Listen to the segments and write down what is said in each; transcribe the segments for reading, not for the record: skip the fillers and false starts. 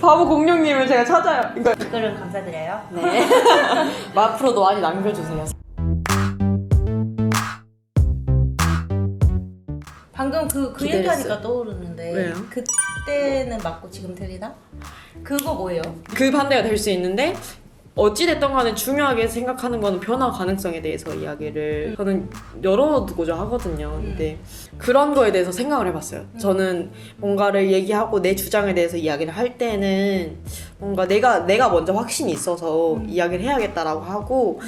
바보 공룡님을 제가 찾아요. 그러니까 댓글은 감사드려요. 네. 앞으로도 많이 남겨주세요. 방금 그 기대했어요. 얘기하니까 떠오르는데 왜요? 그때는 맞고 지금 틀리다? 그거 뭐예요? 그 반대가 될 수 있는데 어찌됐든 간에 중요하게 생각하는 거는 변화 가능성에 대해서 이야기를 저는 열어두고자 하거든요. 근데 그런 거에 대해서 생각을 해봤어요. 저는 뭔가를 얘기하고 내 주장에 대해서 이야기를 할 때는 뭔가 내가 먼저 확신이 있어서 이야기를 해야겠다라고 하고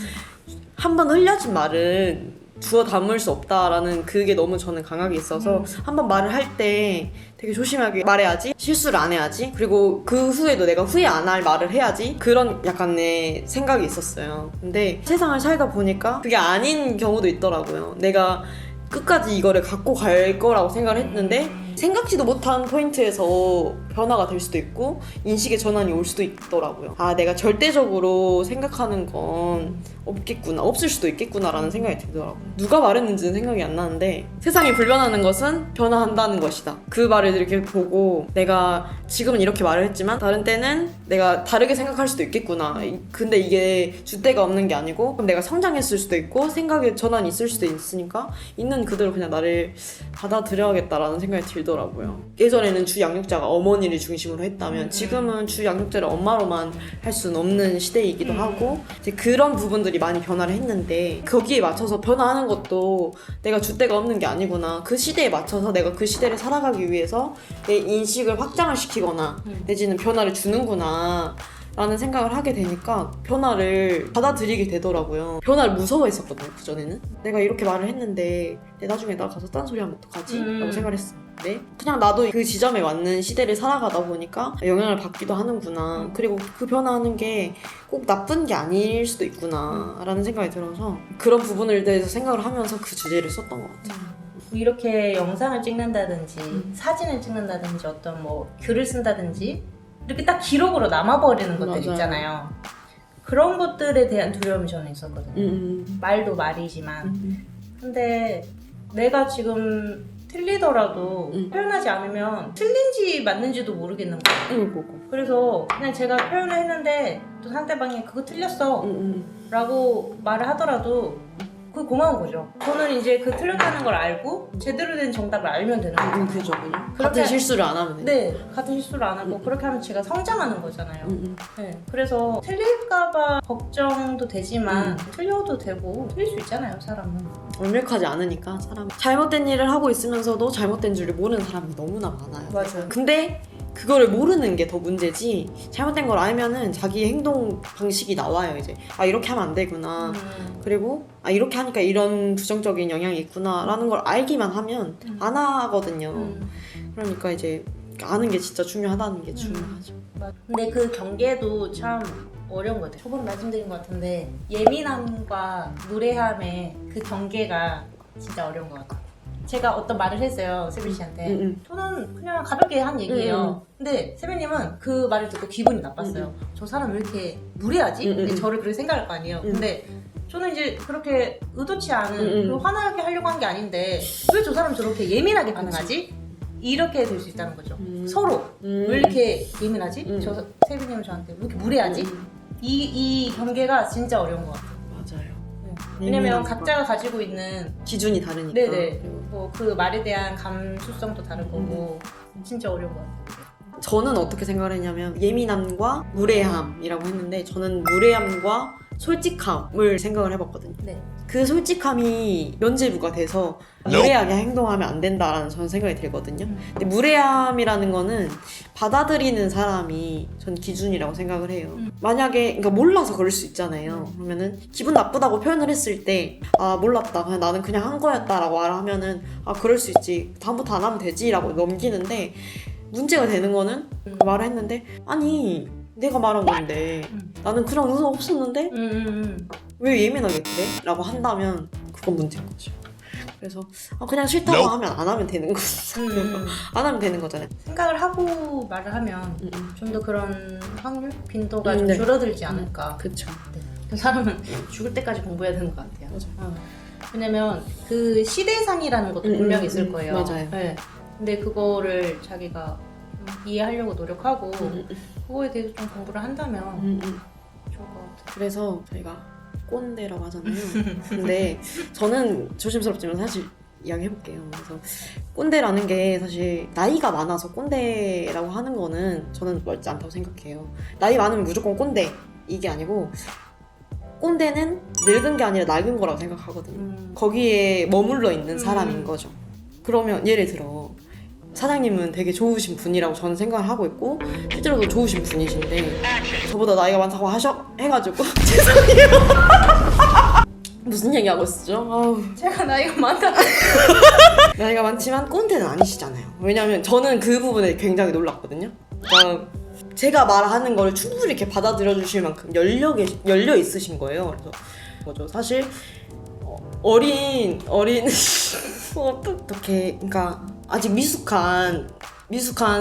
한 번 흘려진 말은 주워 담을 수 없다라는 그게 너무 저는 강하게 있어서 한번 말을 할 때 되게 조심하게 말해야지, 실수를 안 해야지, 그리고 그 후에도 내가 후회 안 할 말을 해야지, 그런 약간의 생각이 있었어요. 근데 세상을 살다 보니까 그게 아닌 경우도 있더라고요. 내가 끝까지 이거를 갖고 갈 거라고 생각을 했는데 생각지도 못한 포인트에서 변화가 될 수도 있고 인식의 전환이 올 수도 있더라고요. 아, 내가 절대적으로 생각하는 건 없겠구나, 없을 수도 있겠구나 라는 생각이 들더라고요. 누가 말했는지는 생각이 안 나는데 세상이 불변하는 것은 변화한다는 것이다. 그 말을 이렇게 보고 내가 지금은 이렇게 말을 했지만 다른 때는 내가 다르게 생각할 수도 있겠구나. 근데 이게 줏대가 없는 게 아니고 그럼 내가 성장했을 수도 있고 생각의 전환이 있을 수도 있으니까 있는 그대로 그냥 나를 받아들여야겠다라는 생각이 들더라고요. 예전에는 주 양육자가 어머니를 중심으로 했다면 지금은 주 양육자를 엄마로만 할 수는 없는 시대이기도 하고 이제 그런 부분들이 많이 변화를 했는데 거기에 맞춰서 변화하는 것도 내가 줏대가 없는 게 아니구나. 그 시대에 맞춰서 내가 그 시대를 살아가기 위해서 내 인식을 확장을 시키거나 내지는 변화를 주는구나 라는 생각을 하게 되니까 변화를 받아들이게 되더라고요. 변화를 무서워했었거든요, 그전에는. 내가 이렇게 말을 했는데 내 나중에 나 가서 딴 소리 하면 어떡하지? 라고 생각을 했어요. 네? 그냥 나도 그 지점에 맞는 시대를 살아가다 보니까 영향을 받기도 하는구나. 그리고 그 변화하는 게 꼭 나쁜 게 아닐 수도 있구나 라는 생각이 들어서 그런 부분에 대해서 생각을 하면서 그 주제를 썼던 것 같아요. 이렇게 영상을 찍는다든지 사진을 찍는다든지 어떤 뭐 글을 쓴다든지 이렇게 딱 기록으로 남아버리는 것들 맞아요. 있잖아요. 그런 것들에 대한 두려움이 저는 있었거든요. 말도 말이지만 근데 내가 지금 틀리더라도 표현하지 않으면 틀린지 맞는지도 모르겠는 거예요. 그래서 그냥 제가 표현을 했는데 또 상대방이 그거 틀렸어 라고 말을 하더라도 그게 고마운 거죠. 저는 이제 그 틀렸다는 걸 알고 제대로 된 정답을 알면 되는 거죠. 그죠. 같은 그렇게- 실수를 안 하면 돼요. 네, 같은 실수를 안 하고 그렇게 하면 제가 성장하는 거잖아요. 네, 그래서 틀릴까봐 걱정도 되지만 틀려도 되고 틀릴 수 있잖아요, 사람은. 완벽하지 않으니까 사람 잘못된 일을 하고 있으면서도 잘못된 줄을 모르는 사람이 너무나 많아요. 맞아요. 근데 그거를 모르는 게 더 문제지 잘못된 걸 알면은 자기의 행동 방식이 나와요. 이제 아, 이렇게 하면 안 되구나. 그리고 아, 이렇게 하니까 이런 부정적인 영향이 있구나 라는 걸 알기만 하면 안 하거든요. 그러니까 이제 아는 게 진짜 중요하다는 게 중요하죠. 근데 그 경계도 참 어려운 것 같아요. 저번에 말씀드린 것 같은데 예민함과 무례함의 그 경계가 진짜 어려운 것 같아요. 제가 어떤 말을 했어요, 세빈 씨한테. 저는 그냥 가볍게 한 얘기예요. 근데 세빈님은 그 말을 듣고 기분이 나빴어요. 저 사람 왜 이렇게 무례하지? 근데 저를 그렇게 생각할 거 아니에요. 근데 저는 이제 그렇게 의도치 않은 그 화나게 하려고 한 게 아닌데 왜 저 사람 저렇게 예민하게 반응하지? 이렇게 될 수 있다는 거죠. 서로 왜 이렇게 예민하지? 저 세빈님은 저한테 왜 이렇게 무례하지? 이 경계가 진짜 어려운 것 같아요. 맞아요. 왜냐면 각자가 가지고 있는 기준이 다르니까. 네네 뭐 그 말에 대한 감수성도 다른 거고 진짜 어려운 것 같아요. 저는 어떻게 생각을 했냐면 예민함과 무례함이라고 했는데 저는 무례함과 솔직함을 생각을 해봤거든요. 네. 그 솔직함이 면제부가 돼서 무례하게 행동하면 안 된다라는 저는 생각이 들거든요. 근데 무례함이라는 거는 받아들이는 사람이 전 기준이라고 생각을 해요. 만약에 그러니까 몰라서 그럴 수 있잖아요. 그러면은 기분 나쁘다고 표현을 했을 때 아, 몰랐다, 그냥 나는 그냥 한 거였다라고 말하면은 아, 그럴 수 있지, 다음부터 안 하면 되지라고 넘기는데 문제가 되는 거는 그 말을 했는데 아니 내가 말한 건데 나는 그런 의도 없었는데 왜 예민하게 그래? 라고 한다면 그건 문제인 거죠. 그래서 그냥 싫다고 하면 안 하면 되는 거죠. 안 하면 되는 거잖아요. 생각을 하고 말을 하면 좀 더 그런 확률? 빈도가 좀 네. 줄어들지 않을까. 그쵸. 그 사람은 죽을 때까지 공부해야 되는 것 같아요. 왜냐면 그 시대상이라는 것도 분명히 있을 거예요. 맞아요. 네. 근데 그거를 자기가 이해하려고 노력하고 그거에 대해서 좀 공부를 한다면 좋을 것 같아요. 그래서 저희가 꼰대라고 하잖아요. 근데 저는 조심스럽지만 사실 이야기해볼게요. 그래서 꼰대라는 게 사실 나이가 많아서 꼰대라고 하는 거는 저는 맞지 않다고 생각해요. 나이 많으면 무조건 꼰대 이게 아니고 꼰대는 늙은 게 아니라 낡은 거라고 생각하거든요. 거기에 머물러 있는 사람인 거죠. 그러면 예를 들어 사장님은 되게 좋으신 분이라고 저는 생각을 하고 있고 실제로도 좋으신 분이신데 저보다 나이가 많다고 해가지고 죄송해요. 무슨 얘기하고 있었죠? 아우. 제가 나이가 많다. 나이가 많지만 꼰대는 아니시잖아요. 왜냐면 저는 그 부분에 굉장히 놀랐거든요. 그러니까 제가 말하는 거를 충분히 이렇게 받아들여 주실 만큼 열려 있으신 거예요. 그래서 뭐죠? 사실 어린 어떻게 그러니까 아직 미숙한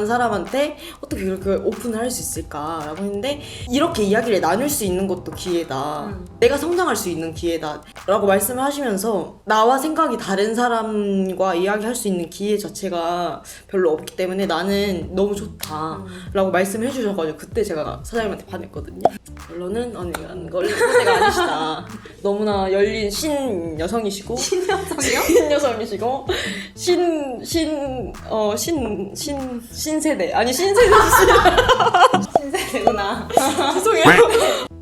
사람한테 어떻게 그렇게 오픈을 할 수 있을까라고 했는데 이렇게 이야기를 나눌 수 있는 것도 기회다. 내가 성장할 수 있는 기회다 라고 말씀을 하시면서 나와 생각이 다른 사람과 이야기할 수 있는 기회 자체가 별로 없기 때문에 나는 너무 좋다 라고 말씀을 해주셔가지고 그때 제가 사장님한테 반했거든요. 결론은 언니는 꼰대가 아니시다. 너무나 열린 신여성이시고 신여성이시고 신세대 아니 신세대시다. 신세대구나. 죄송해요.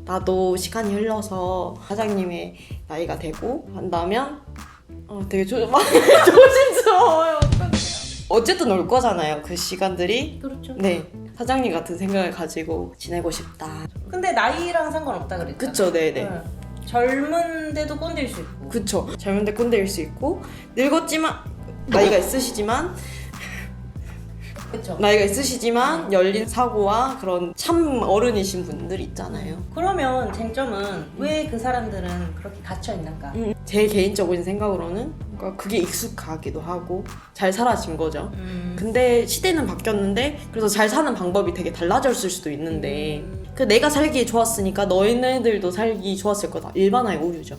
나도 시간이 흘러서 사장님의 나이가 되고 한다면 되게 조심스러워요. 어쨌든 올 거잖아요. 그 시간들이. 그렇죠. 네. 사장님 같은 생각을 가지고 지내고 싶다. 근데 나이랑 상관없다 그랬잖아. 그쵸, 네네. 젊은데도 꼰대일 수 있고. 그쵸. 젊은데 꼰대일 수 있고 늙었지만 나이가 있으시지만 그쵸. 나이가 있으시지만 열린 사고와 그런 참 어른이신 분들이 있잖아요. 그러면 쟁점은 왜 그 사람들은 그렇게 갇혀 있는가? 제 개인적인 생각으로는 그러니까 그게 익숙하기도 하고 잘 살아진 거죠. 근데 시대는 바뀌었는데 그래서 잘 사는 방법이 되게 달라졌을 수도 있는데 그 내가 살기에 좋았으니까 너희네들도 살기 좋았을 거다. 일반화의 오류죠.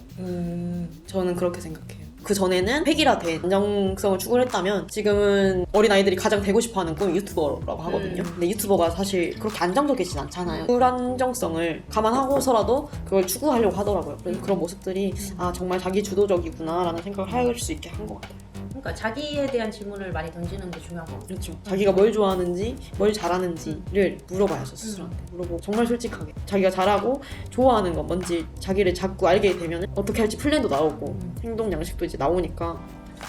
저는 그렇게 생각해요. 그 전에는 획일화된 안정성을 추구를 했다면 지금은 어린아이들이 가장 되고 싶어하는 꿈이 유튜버라고 하거든요. 근데 유튜버가 사실 그렇게 안정적이진 않잖아요. 불안정성을 감안하고서라도 그걸 추구하려고 하더라고요. 그래서 그런 모습들이 정말 자기 주도적이구나 라는 생각을 할 수 있게 한 것 같아요. 그러니까 자기에 대한 질문을 많이 던지는 게 중요한 거. 그렇죠. 자기가 뭘 좋아하는지 뭘 잘하는지를 물어봐야죠. 스스로한테 물어보고 정말 솔직하게 자기가 잘하고 좋아하는 건 뭔지 자기를 자꾸 알게 되면 어떻게 할지 플랜도 나오고 행동 양식도 이제 나오니까.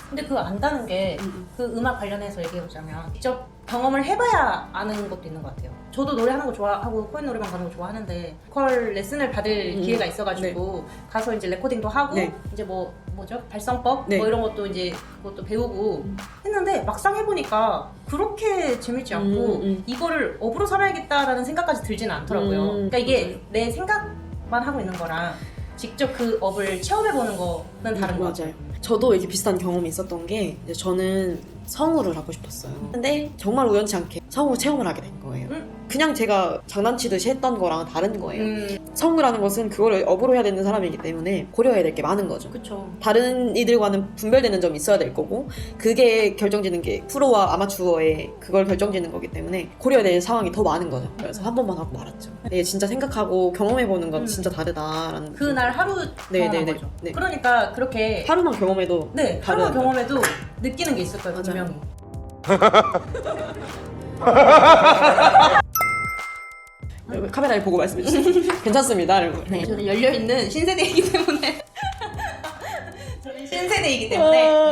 근데 그거 안다는 게 그 음악 관련해서 얘기해보자면 직접 경험을 해봐야 아는 것도 있는 것 같아요. 저도 노래하는 거 좋아하고 코인 노래방 가는 거 좋아하는데 보컬 레슨을 받을 기회가 있어가지고 가서 이제 레코딩도 하고 이제 뭐죠? 발성법 뭐 이런 것도 이제 그것도 배우고 했는데 막상 해보니까 그렇게 재밌지 않고 이거를 업으로 삼아야겠다라는 생각까지 들지는 않더라고요. 그러니까 이게 내 생각만 하고 있는 거랑 직접 그 업을 체험해보는 거는 다른 거 같아요. 저도 이렇게 비슷한 경험이 있었던 게 이제 저는 성우를 하고 싶었어요. 근데 정말 우연치 않게 성우 체험을 하게 된 거예요. 그냥 제가 장난치듯이 했던 거랑 다른 거예요. 성우라는 것은 그거를 업으로 해야 되는 사람이기 때문에 고려해야 될 게 많은 거죠. 그쵸. 다른 이들과는 분별되는 점이 있어야 될 거고 그게 결정지는 게 프로와 아마추어의 그걸 결정지는 거기 때문에 고려해야 될 상황이 더 많은 거죠. 그래서 한 번만 하고 말았죠. 이게 진짜 생각하고 경험해보는 건 진짜 다르다라는 그날 하루 경험한 거죠. 네. 그러니까 그렇게 하루만 경험해도 하루만 경험해도 느끼는 게 있을 거예요. 맞아요. 분명히. 카메라에 보고 말씀해주세요. 괜찮습니다, 여러분. 저는 열려있는 신세대이기 때문에 저는 신세대이기 때문에